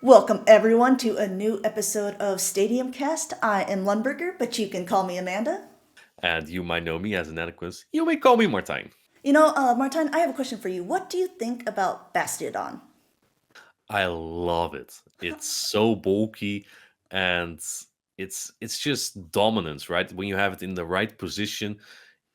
Welcome everyone to a new episode of Stadium Cast. I am Lundberger, but you can call me Amanda. And you might know me as an Anaquist. You may call me Martijn. Martin, I have a question for you. What do you think about Bastiodon? I love it. It's so bulky and it's just dominance, right? When you have it in the right position,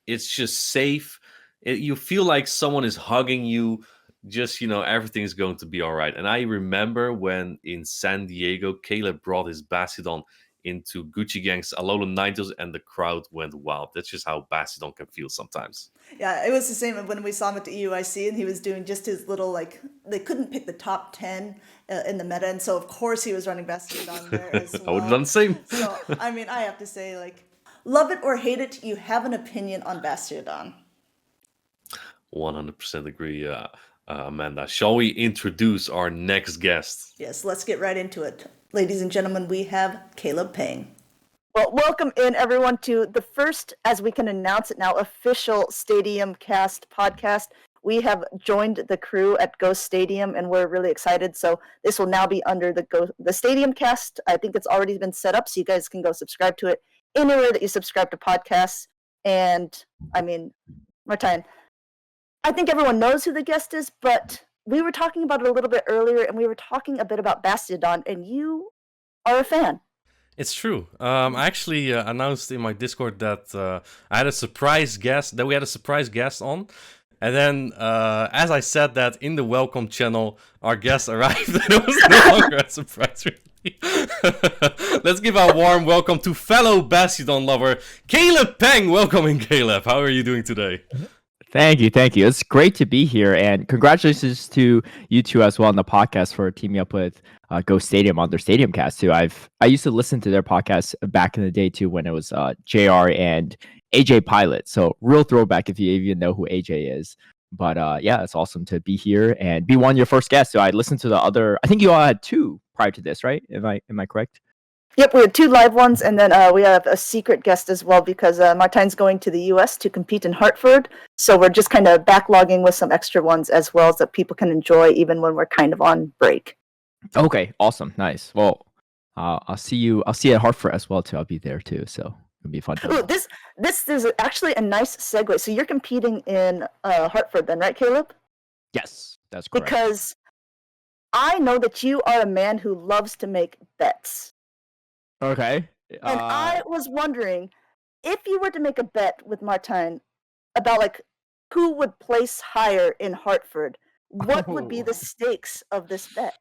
it's just safe. You feel like someone is hugging you. Just everything's going to be all right. And I remember when in San Diego, Caleb brought his Basidon into Gucci Gang's Alolan Ninetales, and the crowd went wild. That's just how Basidon can feel sometimes. Yeah, it was the same when we saw him at the EUIC, and he was doing just his little they couldn't pick the top 10 in the meta, and so of course he was running Bastiodon there as I would have done well. the same. So I have to say, love it or hate it, you have an opinion on Bastiodon. 100% agree, Amanda. Shall we introduce our next guest? Yes, let's get right into it. Ladies and gentlemen, we have CalebPeng. Well, welcome in everyone to the first, as we can announce it now, official Stadium Cast podcast. We have joined the crew at Ghost Stadium, and we're really excited. So this will now be under the Stadium Cast. I think it's already been set up, so you guys can go subscribe to it anywhere that you subscribe to podcasts. And Martijn, I think everyone knows who the guest is, but we were talking about it a little bit earlier, and we were talking a bit about Bastiodon, and you are a fan. It's true. I actually announced in my Discord that I had a surprise guest, that we had a surprise guest on. And then, as I said that in the welcome channel, our guest arrived, and it was no longer a surprise, really. Let's give a warm welcome to fellow Bastiodon lover, CalebPeng. Welcome in, Caleb. How are you doing today? Thank you. It's great to be here, and congratulations to you two as well on the podcast for teaming up with Ghost Stadium on their Stadium Cast too. I used to listen to their podcast back in the day too when it was JR and AJ Pilot. So real throwback if you even know who AJ is. But yeah, it's awesome to be here and be one of your first guests. So I listened to the other. I think you all had two prior to this, right? Am I correct? Yep, we had two live ones, and then we have a secret guest as well because Martijn's going to the U.S. to compete in Hartford. So we're just kind of backlogging with some extra ones as well, so that people can enjoy even when we're kind of on break. Okay, awesome, nice. Well, I'll see you. I'll see you at Hartford as well too. I'll be there too, so it'll be fun. Ooh, this is actually a nice segue. So you're competing in Hartford, then, right, Caleb? Yes, that's correct. Because I know that you are a man who loves to make bets. Okay. And I was wondering if you were to make a bet with Martijn about who would place higher in Hartford, what would be the stakes of this bet?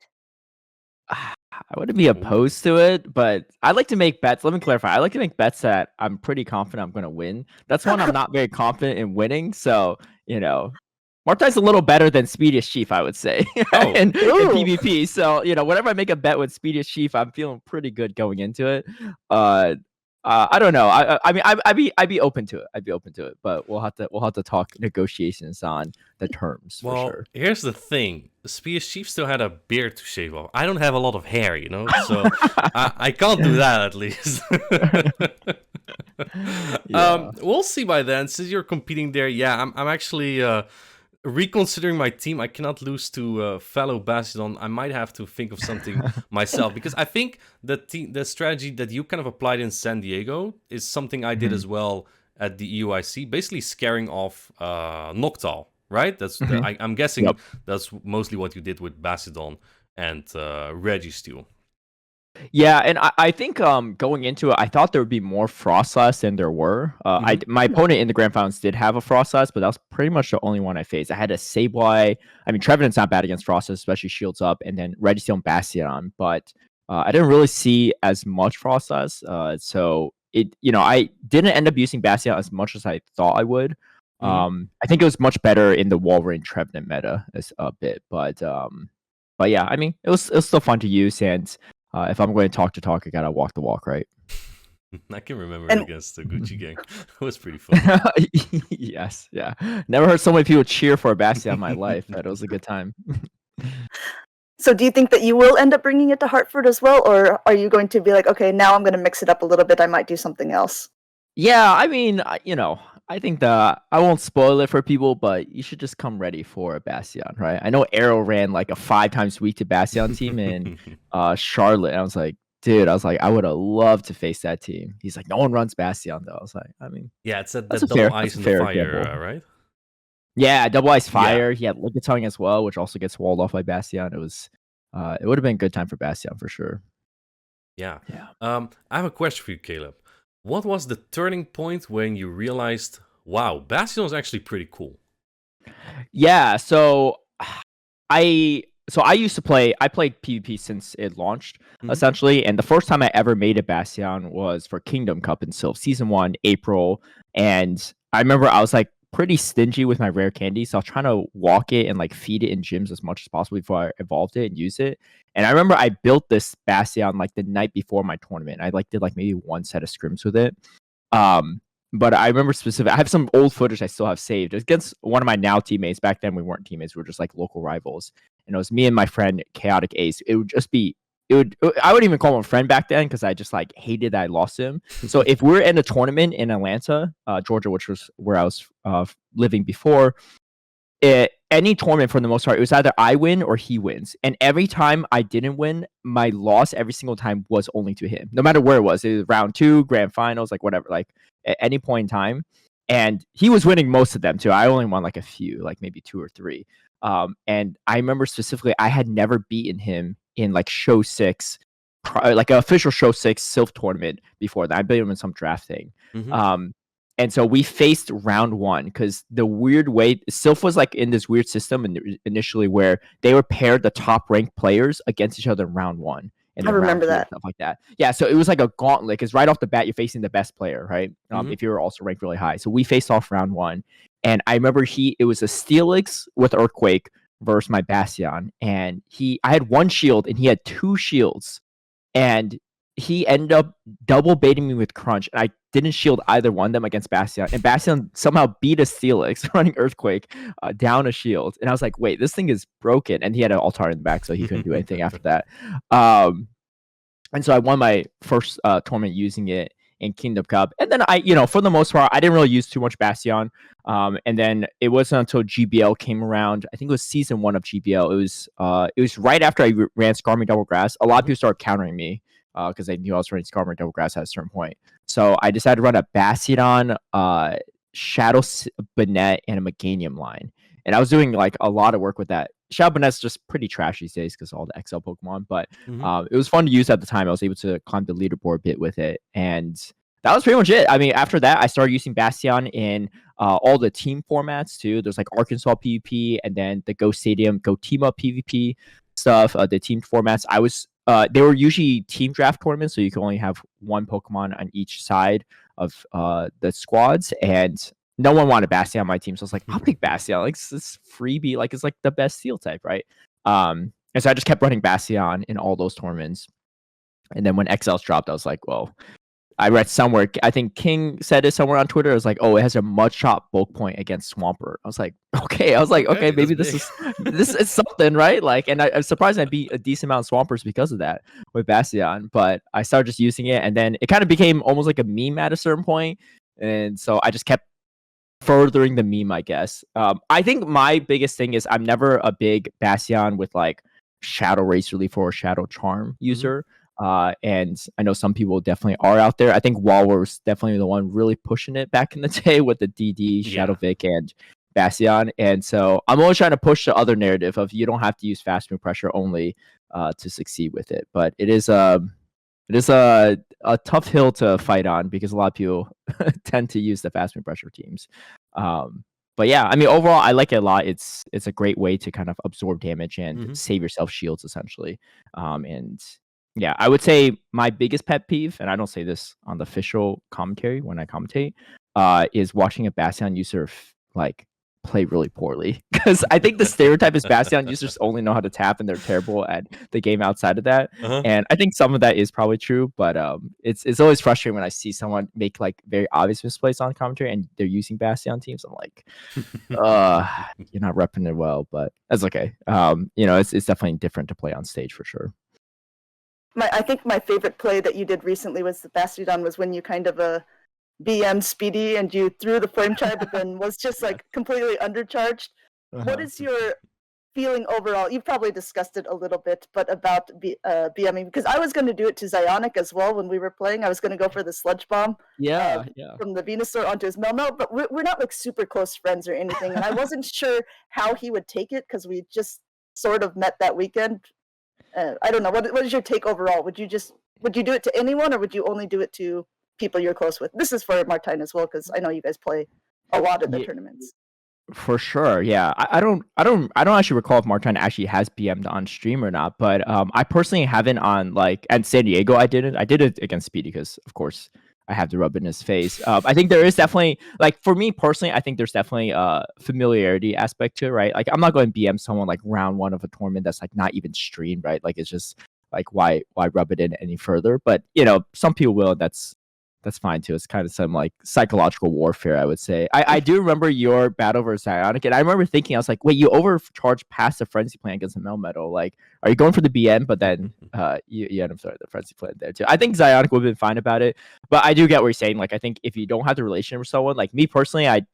I wouldn't be opposed to it, but I like to make bets. Let me clarify. I like to make bets that I'm pretty confident I'm going to win. That's one I'm not very confident in winning. So, Martijn's a little better than Speediest Chief, I would say, in PvP. So, whenever I make a bet with Speediest Chief, I'm feeling pretty good going into it. I don't know. I'd be open to it. But we'll have to talk negotiations on the terms. Well, for sure. Here's the thing: Spears Chief still had a beard to shave off. I don't have a lot of hair, so I can't do that at least. We'll see by then. Since you're competing there, yeah, I'm actually reconsidering my team. I cannot lose to fellow Bastiodon. I might have to think of something myself because I think the strategy that you kind of applied in San Diego is something I did as well at the EUIC, basically scaring off Noctowl, right? I'm guessing that's mostly what you did with Bastiodon and Registeel. Yeah, and I think going into it, I thought there would be more Frostlass than there were. My opponent in the Grand Finals did have a Frostlass, but that was pretty much the only one I faced. I had a Sableye. I mean, Trevenant's not bad against Frostlass, especially Shields Up, and then Registeel and Bastiodon. But I didn't really see as much Frostlass. So I didn't end up using Bastiodon as much as I thought I would. I think it was much better in the Wolverine Trevenant meta a bit, but yeah, I mean, it was still fun to use and. If I'm going to talk, I gotta walk the walk, right? I can remember against the Gucci gang. It was pretty fun. Yes, yeah. Never heard so many people cheer for a Bastion in my life. But it was a good time. So do you think that you will end up bringing it to Hartford as well? Or are you going to be like, okay, now I'm going to mix it up a little bit. I might do something else? Yeah, I mean, I think I won't spoil it for people, but you should just come ready for a Bastion, right? I know Arrow ran like a 5 times week to Bastion team in Charlotte. And I was like, dude, I would have loved to face that team. He's like, no one runs Bastion though. I was like, I mean, Yeah, it's that that's a double fair, that's ice a in the fair fire, example. right? Yeah, double ice Yeah. fire. He had Lickitung as well, which also gets walled off by Bastion. It would have been a good time for Bastion for sure. Yeah. Yeah. I have a question for you, Caleb. What was the turning point when you realized, wow, Bastion is actually pretty cool? Yeah, so I used to play. I played PvP since it launched, essentially, and the first time I ever made a Bastion was for Kingdom Cup in Sylph Season 1, April, and I remember I was like pretty stingy with my rare candy, so I was trying to walk it and like feed it in gyms as much as possible before I evolved it and use it. And I remember I built this Bastion like the night before my tournament. I like did like maybe one set of scrims with it. But I remember I have some old footage I still have saved. It was against one of my now teammates. Back then we weren't teammates. We were just like local rivals. And it was me and my friend Chaotic Ace. I wouldn't even call him a friend back then because I just like hated that I lost him. So if we're in a tournament in Atlanta, Georgia, which was where I was living before, any tournament for the most part, it was either I win or he wins. And every time I didn't win, my loss every single time was only to him. No matter where it was round 2, grand finals, like whatever, like at any point in time. And he was winning most of them too. I only won like a few, like maybe 2 or 3. And I remember specifically, I had never beaten him in like show 6, like an official show 6 Sylph tournament before that. I beat him in some draft thing. And so we faced round 1 because the weird way Sylph was like in this weird system initially where they would pair the top ranked players against each other in round 1. And I remember that. Stuff like that. Yeah, so it was like a gauntlet because right off the bat you're facing the best player, right? If you're also ranked really high. So we faced off round 1, and I remember it was a Steelix with Earthquake versus my Bastion, and I had 1 shield and he had 2 shields, and he ended up double baiting me with Crunch, and I didn't shield either one of them against Bastion, and Bastion somehow beat a Steelix running Earthquake down a shield, and I was like, wait, this thing is broken, and he had an Altar in the back, so he couldn't do anything after that. And so I won my first tournament using it in Kingdom Cup, and then for the most part, I didn't really use too much Bastion. And then it wasn't until GBL came around. I think it was season 1 of GBL. It was right after I ran Skarmory Double Grass. A lot of people started countering me because they knew I was running Skarmory Double Grass at a certain point. So I decided to run a Bastion, Shadow Bonnet, and a Meganium line. And I was doing like a lot of work with that. Shadow Bonnet's just pretty trash these days because of all the XL Pokemon, but it was fun to use at the time. I was able to climb the leaderboard a bit with it, and that was pretty much it. I mean, after that, I started using Bastion in all the team formats too. There's like Arkansas PvP, and then the Go Stadium, Go Team Up PvP stuff. The team formats. They were usually team draft tournaments, so you can only have 1 Pokemon on each side of the squads, and no one wanted Bastion on my team, so I was like, I'll pick Bastion. Like, it's freebie, like it's like the best steel type, right? And so I just kept running Bastion in all those tournaments. And then when XLs dropped, I was like, well, I read somewhere, I think King said it somewhere on Twitter. It was like, oh, it has a Mudshot bulk point against Swampert. I was like, okay. Okay, maybe this is something, right? Like, and I'm surprised I beat a decent amount of Swampers because of that with Bastion. But I started just using it, and then it kind of became almost like a meme at a certain point. And so I just kept furthering the meme, I guess. I think my biggest thing is I'm never a big Bastion with like Shadow Race Relief or Shadow Charm user. And I know some people definitely are out there. I think Walwer was definitely the one really pushing it back in the day with the DD, Shadow Vic, and Bastion. And so I'm always trying to push the other narrative of you don't have to use fast move pressure only to succeed with it. But it is a tough hill to fight on because a lot of people tend to use the fast move pressure teams. But yeah, I mean, overall, I like it a lot. It's a great way to kind of absorb damage and save yourself shields, essentially. And yeah, I would say my biggest pet peeve, and I don't say this on the official commentary when I commentate, is watching a Bastion user like play really poorly. Because I think the stereotype is Bastion users only know how to tap and they're terrible at the game outside of that. And I think some of that is probably true, but it's always frustrating when I see someone make like very obvious misplays on commentary and they're using Bastion teams. I'm like, you're not repping it well, but that's okay. It's definitely different to play on stage for sure. I think my favorite play that you did recently was the Bastion was when you kind of BM Speedy and you threw the flame charge, but then was just like completely undercharged. What is your feeling overall? You've probably discussed it a little bit, but about BMing, because I was going to do it to Zionic as well when we were playing. I was going to go for the sludge bomb from the Venusaur onto his Melmetal, but we're not like super close friends or anything, and I wasn't sure how he would take it because we just sort of met that weekend. I don't know. What is your take overall? Would you do it to anyone, or would you only do it to people you're close with? This is for Martine as well, because I know you guys play a lot of the tournaments. For sure, yeah. I don't actually recall if Martin actually has BM'd on stream or not, but I personally haven't on like at San Diego. I did it against Speedy because of course I have to rub it in his face. I think there is definitely like for me personally, I think there's definitely a familiarity aspect to it, right? Like I'm not going to BM someone like round one of a tournament that's like not even streamed, right? Like it's just like why rub it in any further? But you know, some people will. That's fine too. It's kind of some like psychological warfare, I would say. I do remember your battle versus Ionic, and I remember thinking, I was like, wait, you overcharged past the frenzy plan against the Melmetal. Like, are you going for the BM? But then you had him start the frenzy plan there too. I think Zionic would have been fine about it, but I do get what you're saying. Like, I think if you don't have the relation with someone, like me personally, I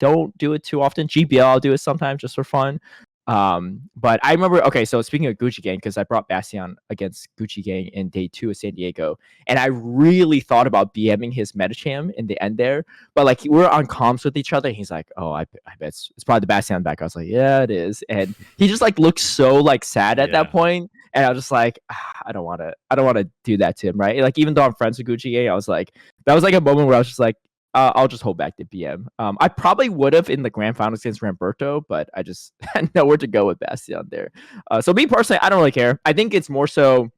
don't do it too often. GBL, I'll do it sometimes just for fun. But I remember, okay, so speaking of Gucci Gang, because I brought Bastion against Gucci Gang in day 2 of San Diego, and I really thought about BMing his Metacham in the end there, but like we were on comms with each other, and he's like, oh, I bet it's probably the Bastion back. I was like, yeah, it is. And he just like looked so like sad at that point, and I was just like, I don't want to do that to him, right? Like even though I'm friends with Gucci Gang, I was like, that was like a moment where I was just like, I'll just hold back the BM. I probably would have in the grand finals against Ramberto, but I just had nowhere to go with Bastion there. So me personally, I don't really care. I think it's more so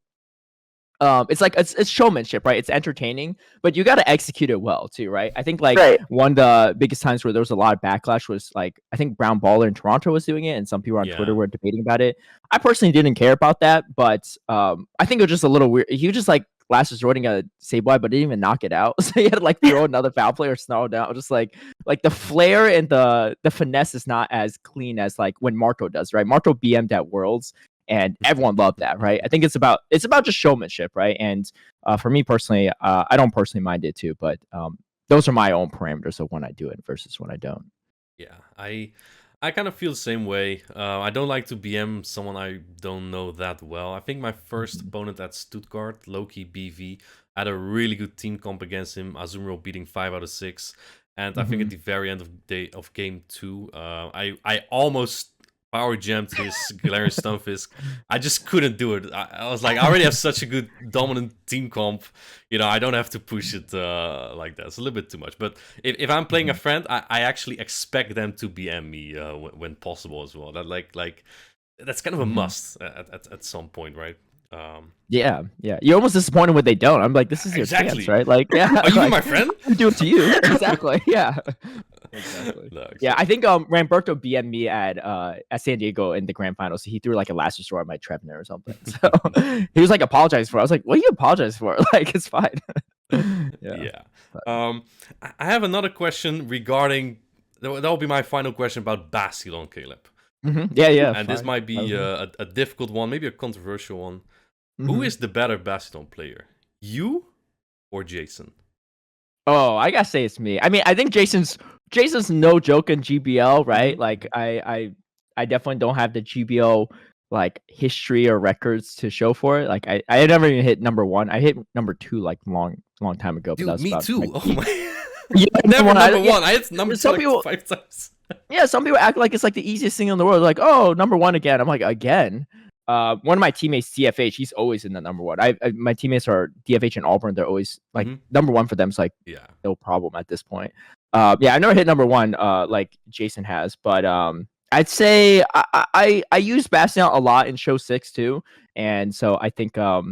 it's like it's showmanship, right? It's entertaining, but you got to execute it well too, right? I think like one of the biggest times where there was a lot of backlash was like I think Brown Baller in Toronto was doing it, and some people on Twitter were debating about it. I personally didn't care about that, but I think it was just a little weird. He was just like last resorting a Sableye, but didn't even knock it out. So he had to like throw another foul play or snarl down. Just like the flair and the finesse is not as clean as like when Marto does, right? Marto BM'd at Worlds, and everyone loved that, right? I think it's about just showmanship, right? And for me personally, I don't personally mind it too, but those are my own parameters of when I do it versus when I don't. Yeah, I kind of feel the same way. I don't like to BM someone I don't know that well. I think my first opponent at Stuttgart, Loki BV, had a really good team comp against him. Azumarill beating 5 out of 6. And I think at the very end of game 2, I almost power jammed his Galarian Stunfisk. I just couldn't do it. I was like, I already have such a good dominant team comp. You know, I don't have to push it like that. It's a little bit too much. But if I'm playing a friend, I actually expect them to BM me when possible as well. That like that's kind of a must at some point, right? Yeah. You're almost disappointed when they don't. I'm like, this is your chance, right? Like, yeah. Are you my friend? I do it to you. Exactly. Yeah. Exactly. No, exactly. Yeah, I think Ramberto BM'd me at San Diego in the grand finals. So he threw like a last resort at my Trevner or something. So he was like apologizing for it. I was like, what are you apologizing for? Like, it's fine. Yeah. I have another question regarding that will be my final question about Bastion, Caleb. Yeah. And this might be a difficult one, maybe a controversial one. Who is the better Bastion player? You or Jason? Oh, I gotta say it's me. I mean, I think Jason's no joke in GBL, right? Like I definitely don't have the GBL like history or records to show for it. Like I had never even hit number 1. I hit number 2 like long time ago. Dude, but that was me too. Oh my! Yeah, never number 1. I hit number 2 like 5 times. Yeah, some people act like it's like the easiest thing in the world. Like, oh, number 1 again. I'm like, again. One of my teammates, CFH, he's always in the number 1. My teammates are DFH and Auburn. They're always like number 1 for them. It's like no problem at this point. I never hit number 1 like Jason has, but I'd say I use Bastion a lot in show 6 too, and so I think I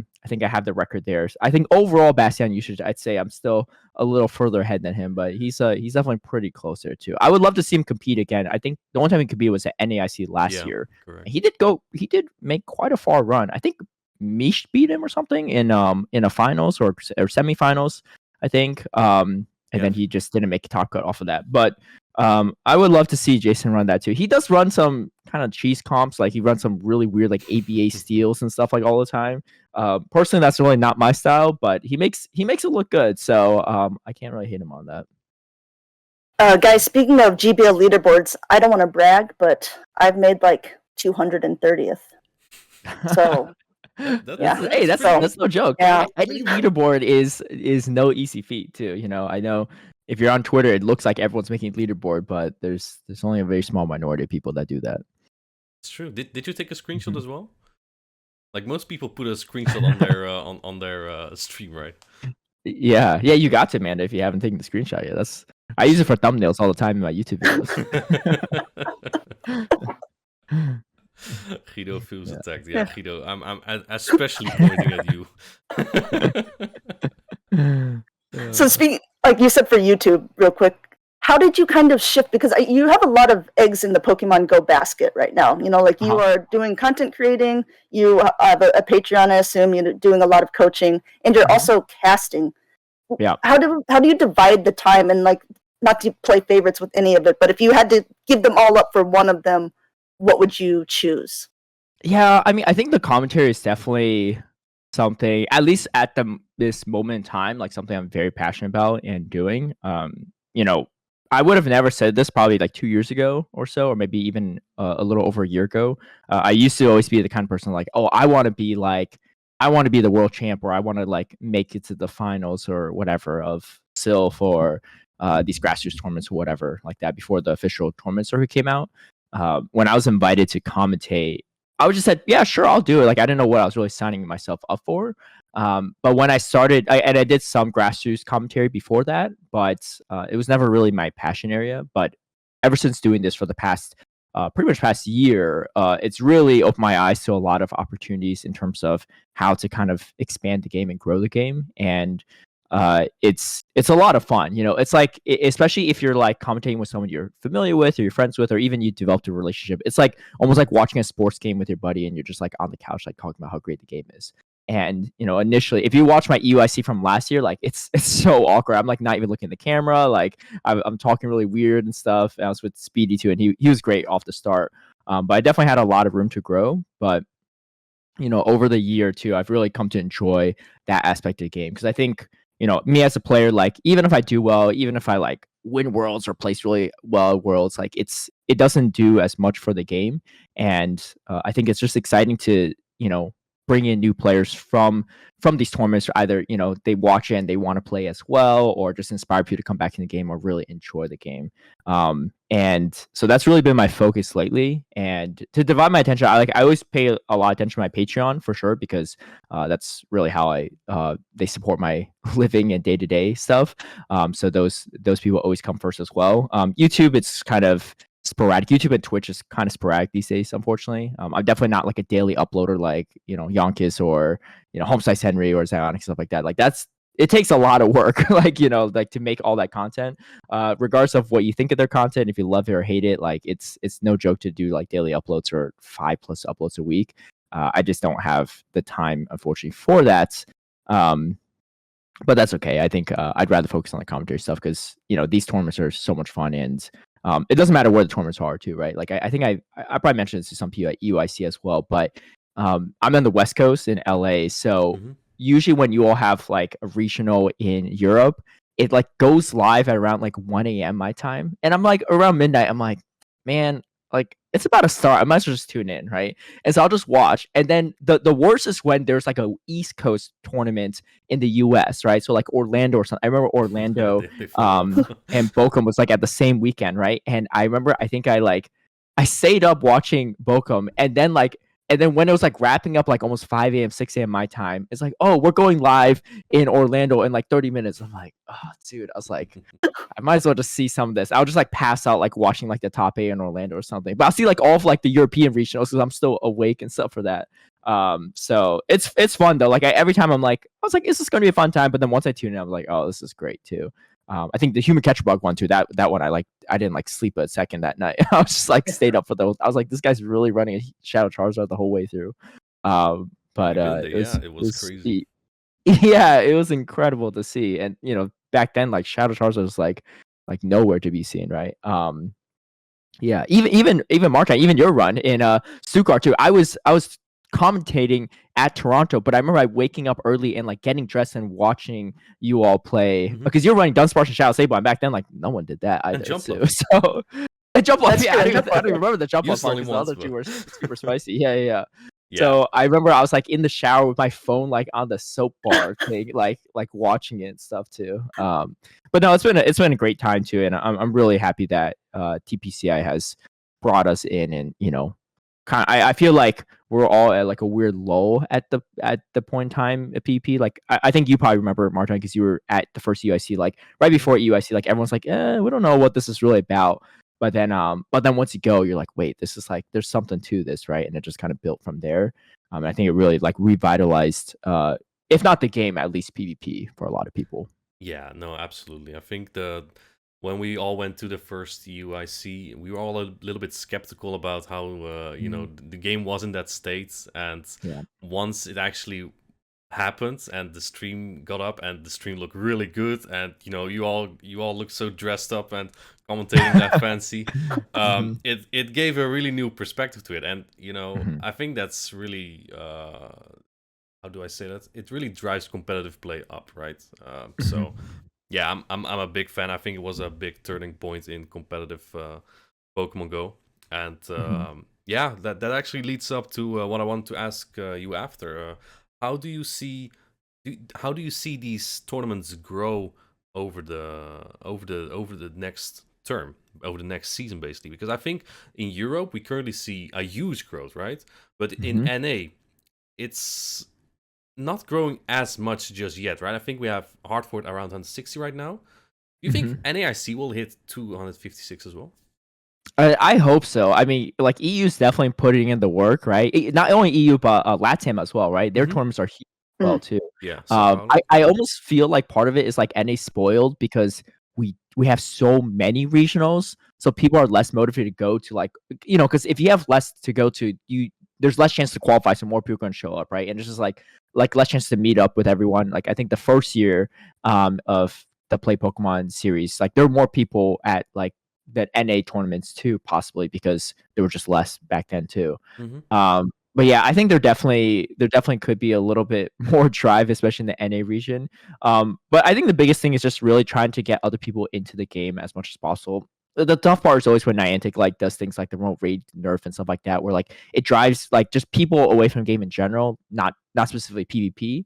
have the record there. I think overall Bastion usage, I'd say I'm still a little further ahead than him, but he's definitely pretty close there too. I would love to see him compete again. I think the only time he competed was at NAIC last year. He did make quite a far run. I think Mish beat him or something in a finals or semifinals, I think. And then he just didn't make a top cut off of that. But I would love to see Jason run that too. He does run some kind of cheese comps, like he runs some really weird like ABA steals and stuff like all the time. Personally, that's really not my style, but he makes it look good. So I can't really hate him on that. Guys, speaking of GBL leaderboards, I don't want to brag, but I've made like 230th. So that's no joke. Yeah. Any leaderboard is no easy feat too. You know, I know if you're on Twitter, it looks like everyone's making leaderboard, but there's only a very small minority of people that do that. It's true. Did you take a screenshot Mhm. as well? Like most people put a screenshot on their on their stream, right? Yeah, you got to, Amanda, if you haven't taken the screenshot yet. I use it for thumbnails all the time in my YouTube videos. Guido feels Yeah. attacked. Yeah, Guido, I'm especially pointing at you. So speaking, like you said, for YouTube, real quick, how did you kind of shift? Because you have a lot of eggs in the Pokemon Go basket right now. You know, like you are doing content creating, you have a Patreon, I assume, you're doing a lot of coaching, and you're also casting. Yeah. How do you divide the time, and like, not to play favorites with any of it, but if you had to give them all up for one of them, what would you choose? Yeah, I mean, I think the commentary is definitely something, at least at this moment in time, like something I'm very passionate about and doing. You know, I would have never said this probably like 2 years ago or so, or maybe even a little over a year ago. I used to always be the kind of person like, oh, I want to be the world champ, or I want to like make it to the finals or whatever of Sylph or these grassroots tournaments or whatever like that before the official tournament circuit came out. When I was invited to commentate, I was just said, yeah, sure, I'll do it. Like I didn't know what I was really signing myself up for. But when I started, I did some grassroots commentary before that, but it was never really my passion area. But ever since doing this for the past, pretty much past year, it's really opened my eyes to a lot of opportunities in terms of how to kind of expand the game and grow the game. And it's a lot of fun. You know, it's like, especially if you're like commentating with someone you're familiar with or you're friends with, or even you developed a relationship. It's like almost like watching a sports game with your buddy, and you're just like on the couch, like talking about how great the game is. And you know, initially, if you watch my EUIC from last year, like it's so awkward. I'm like not even looking at the camera. Like I'm talking really weird and stuff. And I was with Speedy too, and he was great off the start. But I definitely had a lot of room to grow. But you know, over the year too, I've really come to enjoy that aspect of the game, because I think, you know, me as a player, like even if I do well, even if I like win worlds or place really well at worlds, like it doesn't do as much for the game. And I think it's just exciting to, you know, bring in new players from these tournaments, either, you know, they watch it and they want to play as well, or just inspire people to come back in the game or really enjoy the game. And so that's really been my focus lately. And to divide my attention, I always pay a lot of attention to my Patreon for sure, because that's really how they support my living and day-to-day stuff. So those people always come first as well. YouTube, it's kind of sporadic. YouTube and Twitch is kind of sporadic these days, unfortunately. I'm definitely not like a daily uploader like, you know, Yonkis or, you know, Homesize Henry or Zionic, stuff like that. Like it takes a lot of work, like, you know, like to make all that content, regardless of what you think of their content. If you love it or hate it, like it's no joke to do like daily uploads or 5+ uploads a week. I just don't have the time, unfortunately, for that. But that's okay. I think I'd rather focus on the commentary stuff, because, you know, these tournaments are so much fun, and it doesn't matter where the tournaments are too, right? Like I think I probably mentioned this to some people at UIC as well, but I'm on the West Coast in LA, so usually when you all have like a regional in Europe, it like goes live at around like 1 a.m. my time, and I'm like around midnight. I'm like, man, like it's about to start. I might as well just tune in, right? And so I'll just watch. And then the worst is when there's like a East Coast tournament in the US, right? So like Orlando or something. I remember Orlando and Bochum was like at the same weekend, right? And I remember I think I stayed up watching Bochum, and then when it was like wrapping up like almost 5 a.m., 6 a.m. my time, it's like, oh, we're going live in Orlando in like 30 minutes. I'm like, oh, dude, I was like, I might as well just see some of this. I'll just like pass out like watching like the top 8 in Orlando or something. But I'll see like all of like the European regionals, because I'm still awake and stuff for that. So it's fun though. Like every time I was like, is this going to be a fun time? But then once I tune in, I'm like, oh, this is great too. I think the human catcher bug one too. That one I didn't like sleep a second that night. I was just like stayed up for those. I was like, this guy's really running a Shadow Charizard the whole way through. But it was crazy. Yeah, it was incredible to see. And you know, back then like Shadow Charizard was like like nowhere to be seen, right? Yeah, even Mark, even your run in Stuttgart too. I was commentating at Toronto, but I remember waking up early and like getting dressed and watching you all play because you're running Dunsparce and Shadow Sable, and back then like no one did that either. jump So, love. so and jump off. That's Yeah, true, I and don't, jump even, I off, don't even remember the jump Used off part only because the once, other two but- were super spicy. Yeah. Yeah. So I remember I was like in the shower with my phone like on the soap bar thing, like watching it and stuff too. But no, it's been a great time too, and I'm really happy that TPCI has brought us in, and kind of, I feel like we're all at like a weird lull at the point in time at PvP. Like I think you probably remember, Martin, because you were at the first UIC, like right before UIC, like everyone's like, we don't know what this is really about. But then once you go, you're like, wait, this is like there's something to this, right? And it just kind of built from there. And I think it really like revitalized, if not the game, at least PvP for a lot of people. Yeah, no, absolutely. I think when we all went to the first UIC, we were all a little bit skeptical about how the game was in that state, and once it actually happened and the stream got up and the stream looked really good, and you all looked so dressed up and commentating that fancy, it gave a really new perspective to it, and I think that's really how do I say that? It really drives competitive play up, right? So, yeah, I'm a big fan. I think it was a big turning point in competitive Pokemon Go, and yeah, that actually leads up to what I want to ask you after. How do you see these tournaments grow over the next term, over the next season, basically? Because I think in Europe we currently see a huge growth, right? But in NA, it's not growing as much just yet, right? I think we have Hartford around 160 right now. Do you think NAIC will hit 256 as well? I hope so. I mean, like EU's definitely putting in the work, right? Not only EU but LATAM as well, right? Their tournaments are huge as well too. Yeah. I almost feel like part of it is like NA spoiled because we have so many regionals, so people are less motivated to go to like because if you have less to go to, there's less chance to qualify, so more people can show up, right? And it's just like less chance to meet up with everyone. Like I think the first year of the Play Pokemon series, like there were more people at like that NA tournaments too, possibly because there were just less back then too. But yeah, I think there definitely could be a little bit more drive, especially in the NA region. But I think the biggest thing is just really trying to get other people into the game as much as possible. The tough part is always when Niantic like does things like the remote raid nerf and stuff like that, where like it drives like just people away from the game in general, not specifically PvP.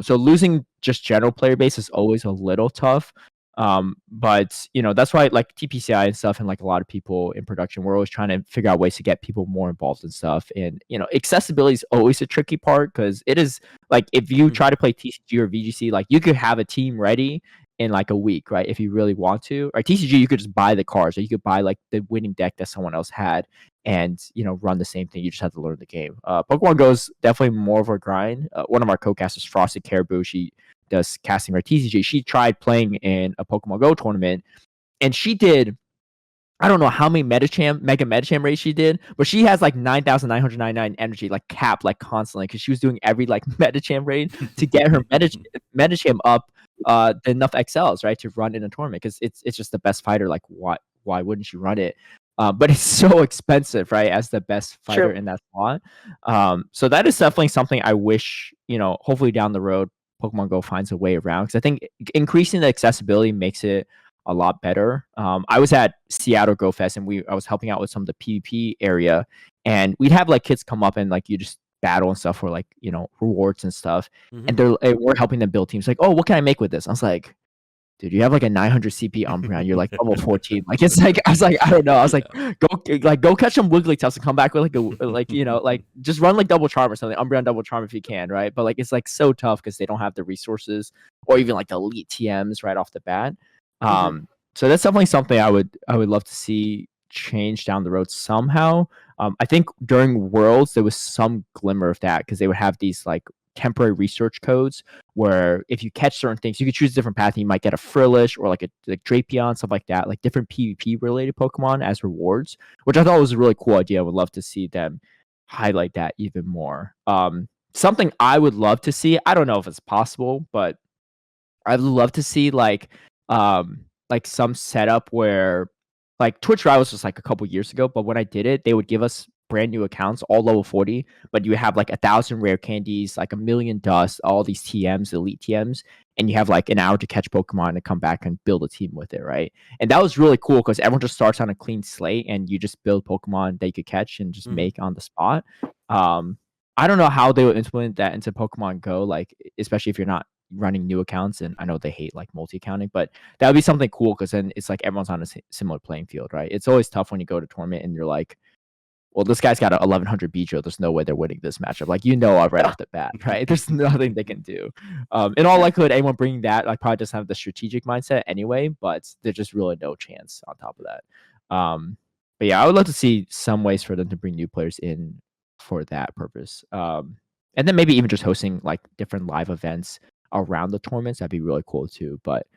So losing just general player base is always a little tough. But that's why like TPCI and stuff and like a lot of people in production, we're always trying to figure out ways to get people more involved in stuff. And accessibility is always a tricky part because it is like if you try to play TCG or VGC, like you could have a team ready in like a week, right? If you really want to. Or TCG, you could just buy the cards, or you could buy like the winning deck that someone else had and run the same thing. You just have to learn the game. Pokemon Go is definitely more of a grind. One of our co-casters, Frosted Caribou, she does casting for TCG. She tried playing in a Pokemon Go tournament, and she did, I don't know how many Mega Metacham raids she did, but she has like 9,999 energy, like capped, like constantly, because she was doing every like Metacham raid to get her Metacham up enough XLs, right, to run in a tournament, because it's just the best fighter. Like why wouldn't you run it? But it's so expensive, right, as the best fighter in that slot. So that is definitely something I wish, hopefully down the road Pokemon Go finds a way around, because I think increasing the accessibility makes it a lot better. I was at Seattle Go Fest, and I was helping out with some of the PvP area, and we'd have like kids come up and like you just battle and stuff for like rewards and stuff, and we're helping them build teams. Like, oh, what can I make with this? I was like, dude, you have like a 900 CP Umbreon. You're like level 14. Like it's like I was like, I don't know. I was like, go catch some Wigglytuffs and come back with like like just run like double charm or something. Umbreon double charm if you can, right? But like it's like so tough because they don't have the resources or even like the elite TMs right off the bat. So that's definitely something I would love to see change down the road somehow. I think during Worlds there was some glimmer of that because they would have these like temporary research codes where if you catch certain things, you could choose a different path and you might get a Frillish or like a Drapion, stuff like that, like different PvP related Pokemon as rewards, which I thought was a really cool idea. I would love to see them highlight that even more. Something I would love to see, I don't know if it's possible, but I'd love to see like like some setup where like Twitch Rivals was like a couple years ago, but when I did it, they would give us brand new accounts, all level 40, but you have like 1,000 rare candies, like 1,000,000 dust, all these TMs, elite TMs, and you have like an hour to catch Pokemon and come back and build a team with it, right? And that was really cool because everyone just starts on a clean slate and you just build Pokemon that you could catch and just make on the spot. I don't know how they would implement that into Pokemon Go, like especially if you're not running new accounts, and I know they hate like multi-accounting, but that would be something cool because then it's like everyone's on a similar playing field, right? It's always tough when you go to tournament and you're like, well, this guy's got a 1100 Bijo. There's no way they're winning this matchup. Like, right off the bat, right? There's nothing they can do. In all likelihood, anyone bringing that like probably doesn't have the strategic mindset anyway, but there's just really no chance on top of that. But yeah, I would love to see some ways for them to bring new players in for that purpose. And then maybe even just hosting like different live events around the tournaments. That'd be really cool too. But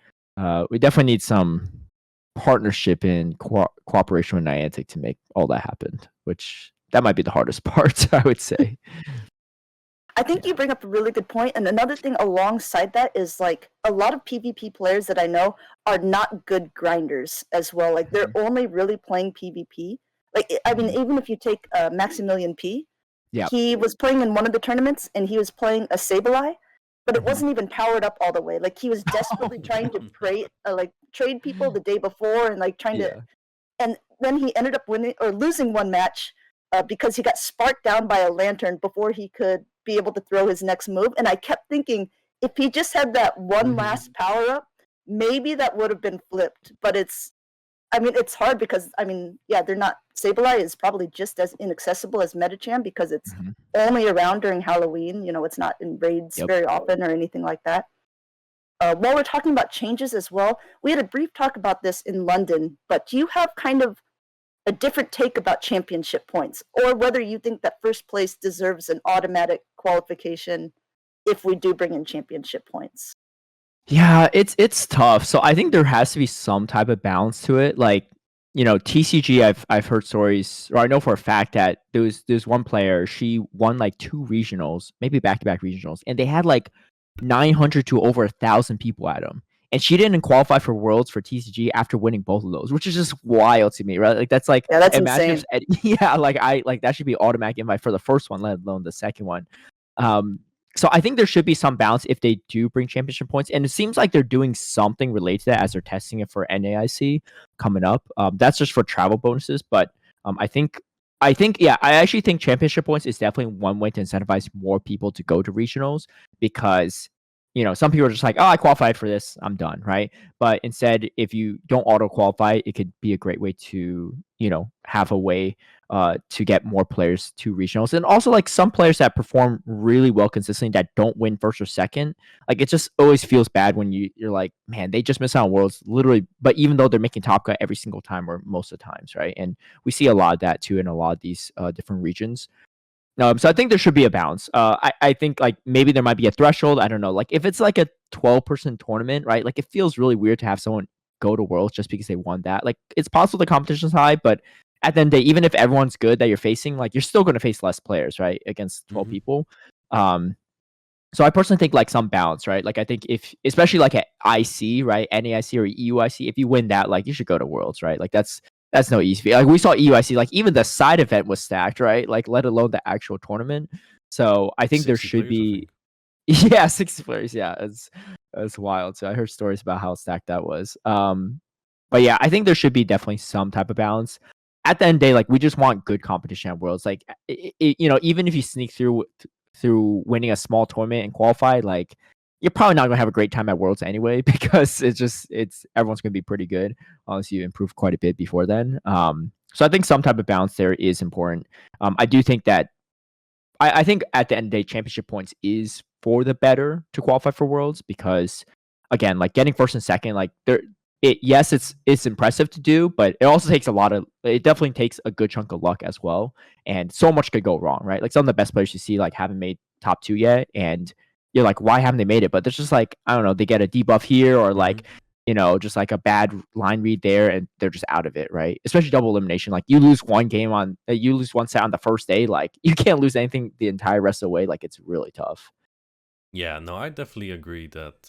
we definitely need some partnership and cooperation with Niantic to make all that happen, which that might be the hardest part, I would say. I think you bring up a really good point. And another thing alongside that is like a lot of PvP players that I know are not good grinders as well. Like they're only really playing PvP. Like, I mean, even if you take Maximilian P, he was playing in one of the tournaments and he was playing a Sableye, but it wasn't even powered up all the way. Like he was desperately trying to trade people the day before and like trying to, and then he ended up winning or losing one match because he got sparked down by a lantern before he could be able to throw his next move. And I kept thinking if he just had that one last power up, maybe that would have been flipped. But it's hard because they're not. Sableye is probably just as inaccessible as Medicham because it's only around during Halloween. You know, it's not in raids very often or anything like that. While we're talking about changes as well, we had a brief talk about this in London, but do you have kind of a different take about championship points, or whether you think that first place deserves an automatic qualification if we do bring in championship points? Yeah, it's tough. So I think there has to be some type of balance to it. Like, you know, TCG, I've heard stories, or I know for a fact that there's one player, she won like 2 regionals, maybe back-to-back regionals, and they had like 900 to over 1,000 people at them. And she didn't qualify for Worlds for TCG after winning both of those, which is just wild to me, right? Like that's like that's insane. Like that should be automatic invite for the first one, let alone the second one. So I think there should be some balance if they do bring championship points, and it seems like they're doing something related to that as they're testing it for NAIC coming up. That's just for travel bonuses, but I actually think championship points is definitely one way to incentivize more people to go to regionals because, you know, some people are just like, oh, I qualified for this, I'm done, right? But instead, if you don't auto qualify, it could be a great way to, you know, have a way to get more players to regionals. And also like some players that perform really well consistently that don't win first or second, like it just always feels bad when you're like, man, they just miss out on Worlds literally, but even though they're making top cut every single time or most of the times, right? And we see a lot of that too in a lot of these different regions. So I think there should be a balance. I think like maybe there might be a threshold. I don't know. Like if it's like a 12-person tournament, right? Like it feels really weird to have someone go to Worlds just because they won that. Like it's possible the competition's high, but at the end of the day, even if everyone's good that you're facing, like you're still going to face less players, right? Against 12 people. So I personally think like some balance, right? Like I think if, especially like at IC, right? NAIC or EUIC, if you win that, like you should go to Worlds, right? Like that's no easy feat. Like we saw EUIC, like even the side event was stacked, right? Like let alone the actual tournament. So I think there should be, 60 players. Yeah, it's wild. So I heard stories about how stacked that was. But yeah, I think there should be definitely some type of balance. At the end of the day, like we just want good competition at Worlds. Like you know, even if you sneak through winning a small tournament and qualify, like you're probably not gonna have a great time at Worlds anyway because it's everyone's gonna be pretty good unless you improve quite a bit before then. So I think some type of balance there is important. I do think that I think at the end of the day, championship points is for the better to qualify for Worlds because again, like getting first and second, like it's impressive to do, but it also takes it definitely takes a good chunk of luck as well. And so much could go wrong, right? Like some of the best players you see like haven't made top 2 yet, and you're like, why haven't they made it? But there's just like, I don't know, they get a debuff here or like, you know, just like a bad line read there and they're just out of it, right? Especially double elimination. Like you lose one set on the first day, like you can't lose anything the entire rest of the way. Like it's really tough. Yeah, no, I definitely agree that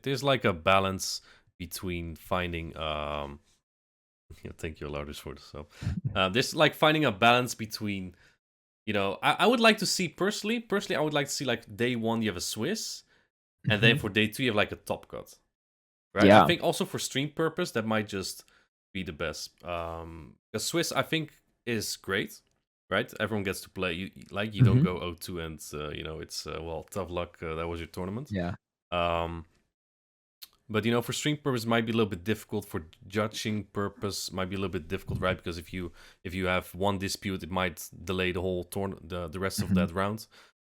there's like a balance between finding yeah, thank you, Louders, for the sub. There's like finding a balance between, I would like to see personally, I would like to see like day one you have a Swiss, and then Mhm. for day two you have like a top cut, right? I Yeah. think also for stream purpose that might just be the best. The Swiss I think is great, right? Everyone gets to play. You don't Mhm. go 0-2 and it's well, tough luck. That was your tournament. Yeah. Um, but for stream purpose, might be a little bit difficult. For judging purpose, might be a little bit difficult, right? Because if you have one dispute, it might delay the whole the rest of Mhm. that round.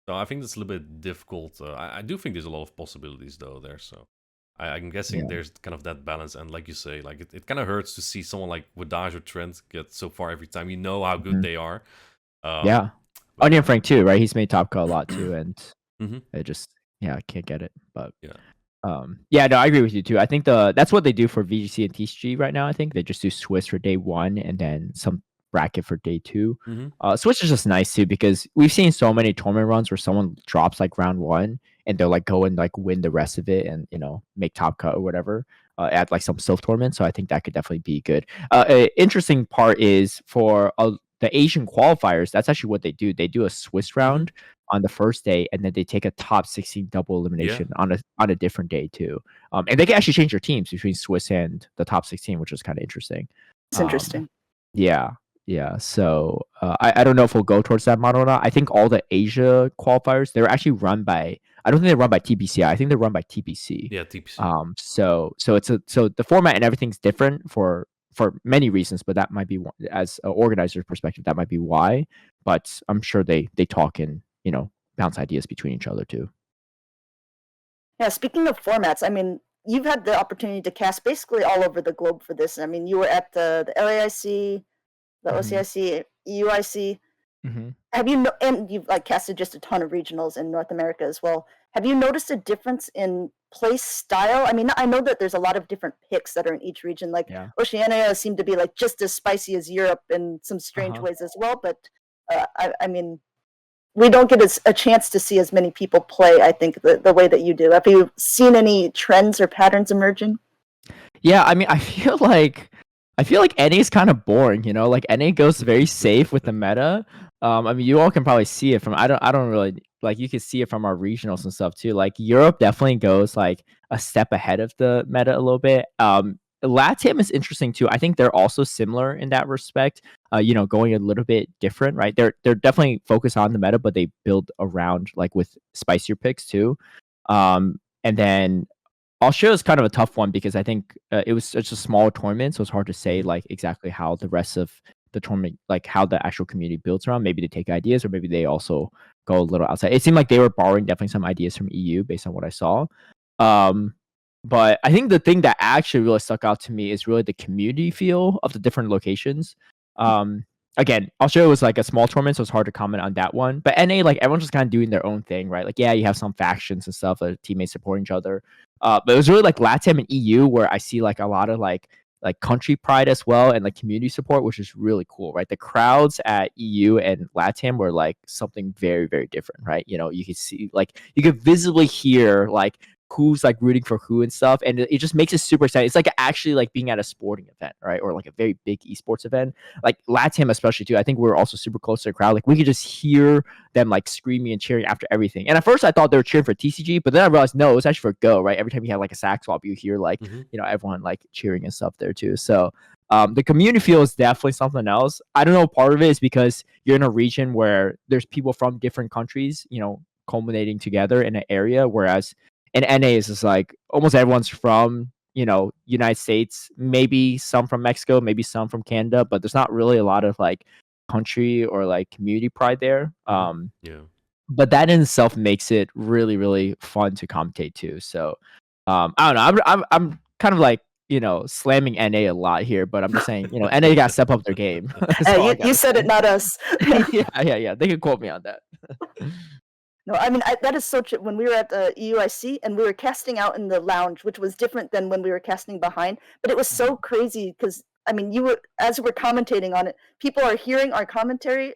So I think that's a little bit difficult. I do think there's a lot of possibilities though there. So I'm guessing Yeah. there's kind of that balance. And like you say, like it kind of hurts to see someone like Wadaj or Trent get so far every time. You know how good Mhm. they are. Yeah. But Onion Frank too, right? He's made top cut a lot too, and Mhm. I just I can't get it. But Yeah. yeah, no, I agree with you too. I think that's what they do for VGC and TCG right now. I think they just do Swiss for day one and then some bracket for day two. Mhm. Swiss is just nice too because we've seen so many tournament runs where someone drops like round one and they'll like go and like win the rest of it and make top cut or whatever at like some self tournament. So I think that could definitely be good. Interesting part is for the Asian qualifiers. That's actually what they do. They do a Swiss round on the first day, and then they take a top 16 double elimination on a different day too. And they can actually change their teams between Swiss and the top 16, which is kind of interesting. It's interesting. Yeah, yeah. So I don't know if we'll go towards that model or not. I think all the Asia qualifiers they're actually run by. I don't think they're run by TBCI. I think they're run by TBC. Yeah, TPC. So it's so the format and everything's different for many reasons, but that might be as an organizer's perspective, that might be why. But I'm sure they talk and bounce ideas between each other too. Yeah, speaking of formats, I mean, you've had the opportunity to cast basically all over the globe for this. I mean, you were at the LAIC, the OCIC, EUIC. Mm-hmm. Have you and you've like casted just a ton of regionals in North America as well. Have you noticed a difference in play style? I mean, I know that there's a lot of different picks that are in each region. Like Yeah. Oceania seem to be like just as spicy as Europe in some strange Uh-huh. ways as well. But I mean, we don't get a chance to see as many people play. I think the way that you do. Have you seen any trends or patterns emerging? Yeah, I mean, I feel like NA is kind of boring, like NA goes very safe with the meta. I mean, you all can probably see it from I don't really like you can see it from our regionals and stuff too. Like Europe definitely goes like a step ahead of the meta a little bit. LATAM is interesting too. I think they're also similar in that respect. Going a little bit different, right? They're definitely focused on the meta, but they build around like with spicier picks too. And then Australia is kind of a tough one because I think it was such a small tournament, so it's hard to say like exactly how the rest of the tournament, like how the actual community builds around. Maybe they take ideas, or maybe they also go a little outside. It seemed like they were borrowing definitely some ideas from EU based on what I saw. But I think the thing that actually really stuck out to me is really the community feel of the different locations. Again, Australia was like a small tournament, so it's hard to comment on that one. But NA, like everyone's just kind of doing their own thing, right? Like, yeah, you have some factions and stuff, teammates supporting each other. But it was really like LATAM and EU where I see like a lot of like country pride as well and like community support, which is really cool, right? The crowds at EU and LATAM were like something very, very different, right? You could see like you could visibly hear like who's like rooting for who and stuff, and it just makes it super exciting. It's like actually like being at a sporting event, right? Or like a very big esports event. Like LATAM especially too. I think we're also super close to the crowd. Like we could just hear them like screaming and cheering after everything. And at first I thought they were cheering for TCG, but then I realized no, it was actually for Go, right? Every time you have like a sax swap, you hear like everyone like cheering and stuff there too. So the community feel is definitely something else. I don't know, part of it is because you're in a region where there's people from different countries, culminating together in an area, whereas in NA is just like almost everyone's from United States, maybe some from Mexico, maybe some from Canada, but there's not really a lot of like country or like community pride there. Yeah. But that in itself makes it really, really fun to commentate too. So I don't know. I'm kind of like slamming NA a lot here, but I'm just saying NA got to step up their game. You said it, not us. yeah. They can quote me on that. No, I mean that is so true. When we were at the EUIC and we were casting out in the lounge, which was different than when we were casting behind, but it was so crazy because I mean, as we're commentating on it, people are hearing our commentary,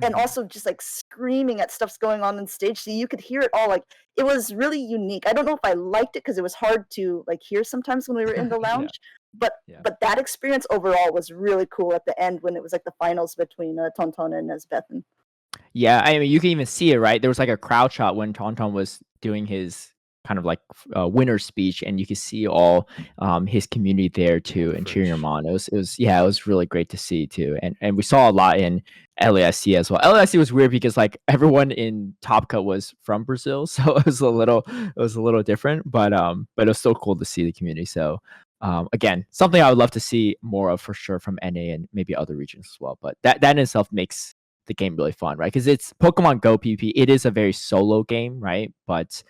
and Mhm. also just like screaming at stuff's going on stage, so you could hear it all. Like it was really unique. I don't know if I liked it because it was hard to like hear sometimes when we were in the Yeah. lounge, but Yeah. that experience overall was really cool at the end when it was like the finals between Tonton and Nesbeth. Yeah, I mean, you can even see it, right? There was like a crowd shot when Tauntaun was doing his kind of like winner speech, and you could see all his community there too and cheering him French. on. It was really great to see too, and we saw a lot in LASC as well. LASC was weird because like everyone in Top Cut was from Brazil, so it was a little different, but it was still cool to see the community. So again, something I would love to see more of for sure from NA and maybe other regions as well. But that in itself makes the game really fun, right? Because it's Pokemon Go PvP. It is a very solo game, right? But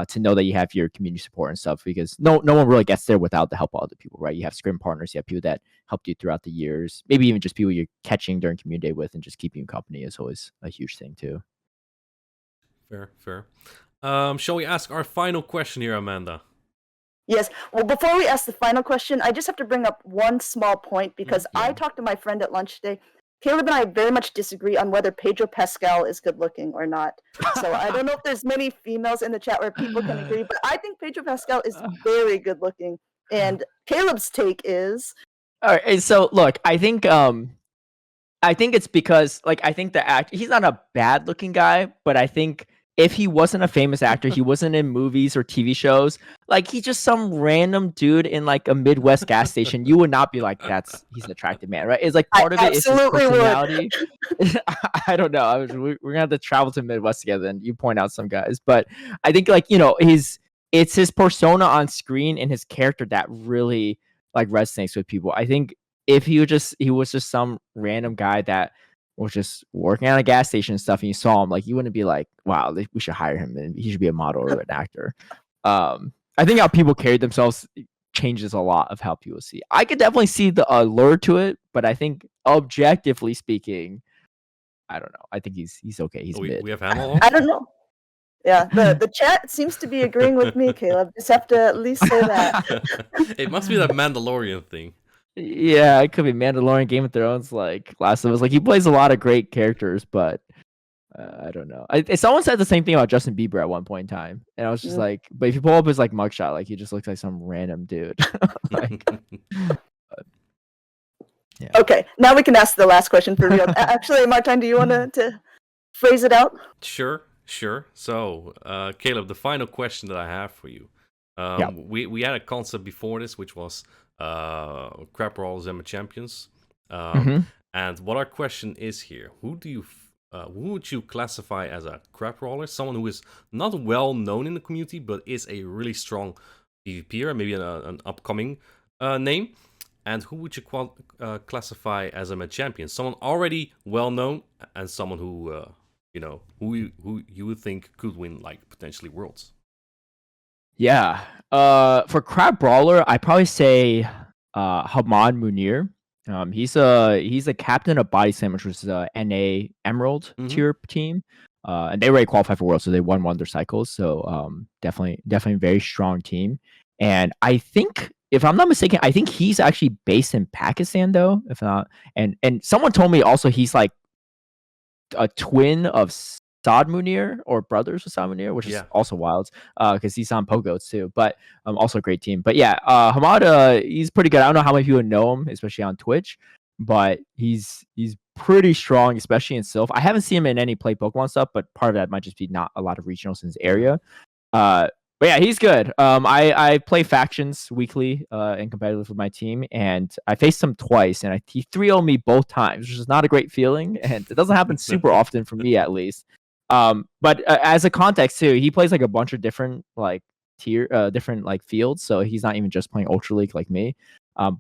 to know that you have your community support and stuff, because no one really gets there without the help of other people, right? You have scrim partners, you have people that helped you throughout the years, maybe even just people you're catching during community day with, and just keeping you company is always a huge thing too. Fair. Shall we ask our final question here, Amanda? Yes. Well, before we ask the final question, I just have to bring up one small point because I Yeah. talked to my friend at lunch today. Caleb and I very much disagree on whether Pedro Pascal is good looking or not. So I don't know if there's many females in the chat where people can agree, but I think Pedro Pascal is very good looking. And Caleb's take is All right. And so look, I think it's because like I think the act he's not a bad looking guy, but I think if he wasn't a famous actor, he wasn't in movies or TV shows, like he's just some random dude in like a Midwest gas station, you would not be like, he's an attractive man, right? It's like I part of it is his absolutely would. personality. I don't know. We're gonna have to travel to Midwest together and you point out some guys, but I think like it's his persona on screen and his character that really like resonates with people. I think if he was just some random guy that was just working at a gas station and stuff, and you saw him, like you wouldn't be like, wow, we should hire him and he should be a model or an actor. I think how people carry themselves changes a lot of how people see. I could definitely see the allure to it, but I think objectively speaking, I don't know. I think he's okay. He's mid. We have Hamel on? I don't know. Yeah, the chat seems to be agreeing with me, Caleb. Just have to at least say that. It must be that Mandalorian thing. Yeah, it could be Mandalorian, Game of Thrones, like Last of Us. Like he plays a lot of great characters, but I don't know. Someone said the same thing about Justin Bieber at one point in time, and I was just like, but if you pull up his like mugshot, like he just looks like some random dude. Like, yeah. Okay, now we can ask the last question for real. Actually, Martin, do you want to phrase it out? Sure. So, Caleb, the final question that I have for you. Yeah. We had a concept before this, which was crap brawlers and champions. And what our question is here: who would you classify as a crap brawler? Someone who is not well known in the community, but is a really strong PvPer, maybe an upcoming name. And who would you classify as a champion? Someone already well known, and someone who who you would think could win like potentially worlds. Yeah. For crab brawler, I probably say Hamad Munir. He's a captain of Body Slam, which was a NA Emerald tier team. And they already qualified for Worlds, so they won one of their cycles. So definitely a very strong team. And I think, if I'm not mistaken, I think he's actually based in Pakistan though. If not, and someone told me also he's like a twin of Saad Munir or brothers with Saad Munir, which is also wild because he's on Pogoats too, but also a great team. But yeah, Hamad, he's pretty good. I don't know how many people know him, especially on Twitch, but he's pretty strong, especially in Sylph. I haven't seen him in any play Pokemon stuff, but part of that might just be not a lot of regionals in his area. But yeah, he's good. I play factions weekly and competitive with my team, and I faced him twice, and he 3-0'd me both times, which is not a great feeling, and it doesn't happen super often for me at least. But as a context too, he plays like a bunch of different like different like fields, so he's not even just playing Ultra League like me.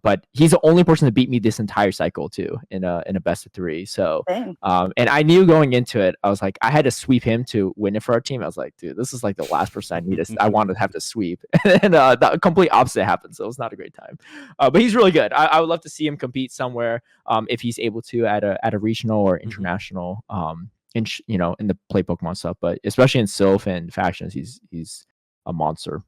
But he's the only person to beat me this entire cycle too in a best of 3. So and I knew going into it, I was like, I had to sweep him to win it for our team. I was like, dude, this is like the last person I wanted to have to sweep, and the complete opposite happened. So it was not a great time. But he's really good. I would love to see him compete somewhere if he's able to at a regional or international. In the play Pokemon stuff, but especially in Sylph and factions, he's a monster.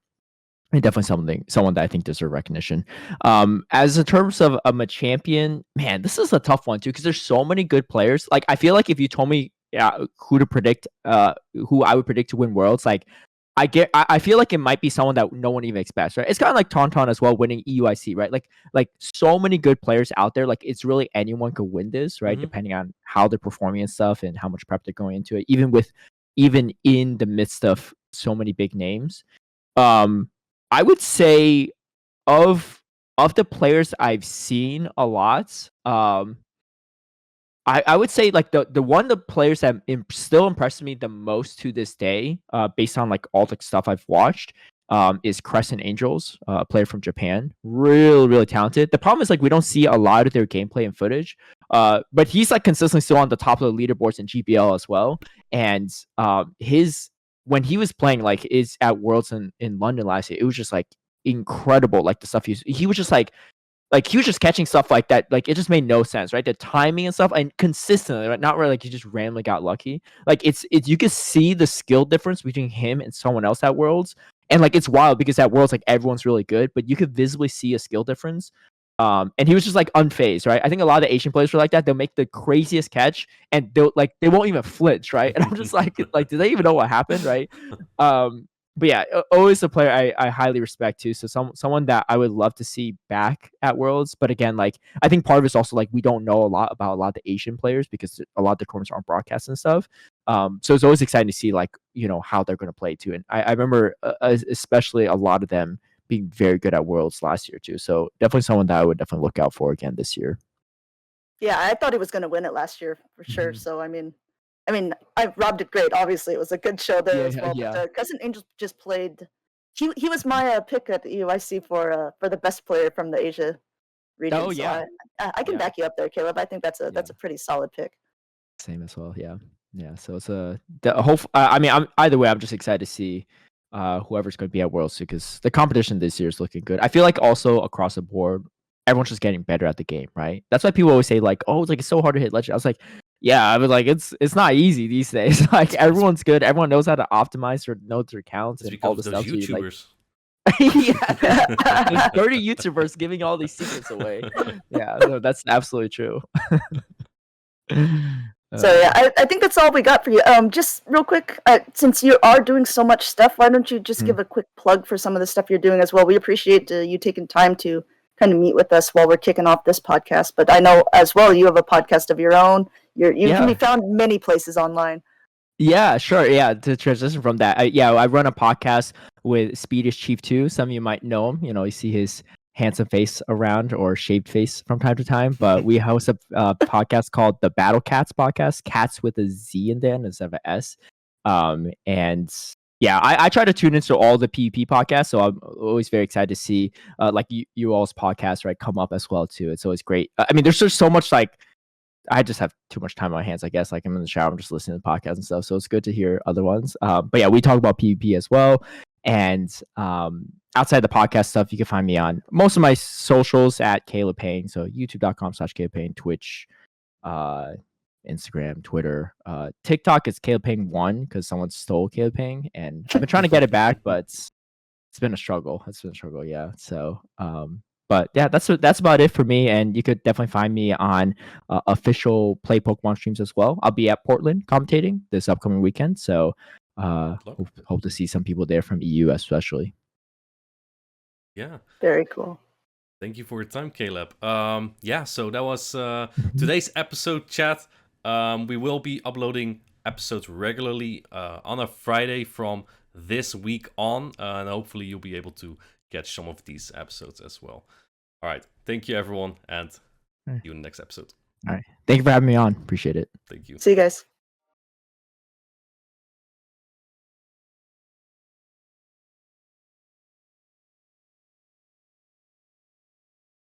And definitely someone that I think deserves recognition. As in terms of a champion, man, this is a tough one too because there's so many good players. Like I feel like if you told me who to predict, who I would predict to win Worlds, like I feel like it might be someone that no one even expects, right? It's kind of like Tauntaun as well, winning EUIC, right? Like so many good players out there. Like it's really anyone could win this, right? Depending on how they're performing and stuff and how much prep they're going into it. Even in the midst of so many big names. I would say of the players I've seen a lot, I would say like the one of the players that still impresses me the most to this day, based on like all the stuff I've watched, is Crescent Angels, a player from Japan. Really talented. The problem is like we don't see a lot of their gameplay and footage, but he's like consistently still on the top of the leaderboards in GBL as well. And his when he was playing like is at Worlds in London last year, it was just like incredible. Like the stuff he was just like he was just catching stuff like that. Like it just made no sense, right? The timing and stuff, and consistently, right? Not really like he just randomly got lucky. Like it's you can see the skill difference between him and someone else at Worlds, and like it's wild because at Worlds like everyone's really good, but you could visibly see a skill difference. And he was just like unfazed, right? I think a lot of the Asian players were like that. They'll make the craziest catch and they won't even flinch, right? And I'm just like do they even know what happened, right? But yeah, always a player I highly respect too. So someone that I would love to see back at Worlds. But again, like I think part of it's also like we don't know a lot about a lot of the Asian players because a lot of the tournaments aren't broadcast and stuff. So it's always exciting to see like how they're going to play too. And I remember especially a lot of them being very good at Worlds last year too. So definitely someone that I would definitely look out for again this year. Yeah, I thought he was going to win it last year for sure. So I mean, Rob did great. Obviously, it was a good show there as well. Yeah. But Crescent Angels just played. He was my pick at the EUIC for the best player from the Asia region. Oh yeah, so I can back you up there, Caleb. I think that's a pretty solid pick. Same as well. Yeah. So it's a hope. I mean, either way. I'm just excited to see whoever's going to be at Worlds because the competition this year is looking good. I feel like also across the board, everyone's just getting better at the game, right? That's why people always say like, "Oh, it's so hard to hit legend." I was like, "Yeah, I was like, it's not easy these days. Like everyone's good. Everyone knows how to optimize or knows their counts and all the stuff." YouTubers. Yeah, there's 30 YouTubers giving all these secrets away. Yeah, no, that's absolutely true. So yeah, I think that's all we got for you. Just real quick, since you are doing so much stuff, why don't you just give a quick plug for some of the stuff you're doing as well? We appreciate you taking time to kind of meet with us while we're kicking off this podcast. But I know as well you have a podcast of your own. You can be found many places online. Yeah, sure. Yeah, to transition from that, I run a podcast with Speedish Chief 2. Some of you might know him. You see his handsome face around or shaved face from time to time. But we host a podcast called the Battle Cats podcast. Cats with a Z in there instead of an S. And yeah, I try to tune into all the PvP podcasts, so I'm always very excited to see like you all's podcast right come up as well too. It's always great. I mean, there's just so much like. I just have too much time on my hands, I guess. Like I'm in the shower, I'm just listening to podcasts and stuff. So it's good to hear other ones. But yeah, we talk about PvP as well. And outside the podcast stuff, you can find me on most of my socials at CalebPeng. So youtube.com/CalebPeng, Twitch, Instagram, Twitter, TikTok is CalebPeng1 because someone stole CalebPeng. And I've been trying to get it back, but it's been a struggle. Yeah. So but yeah, that's about it for me. And you could definitely find me on official Play Pokemon streams as well. I'll be at Portland commentating this upcoming weekend. So hope to see some people there from EU especially. Yeah. Very cool. Thank you for your time, Caleb. So that was today's episode, chat. We will be uploading episodes regularly on a Friday from this week on. And hopefully you'll be able to catch some of these episodes as well. All right. Thank you, everyone. And see you in the next episode. All right. Thank you for having me on. Appreciate it. Thank you. See you guys.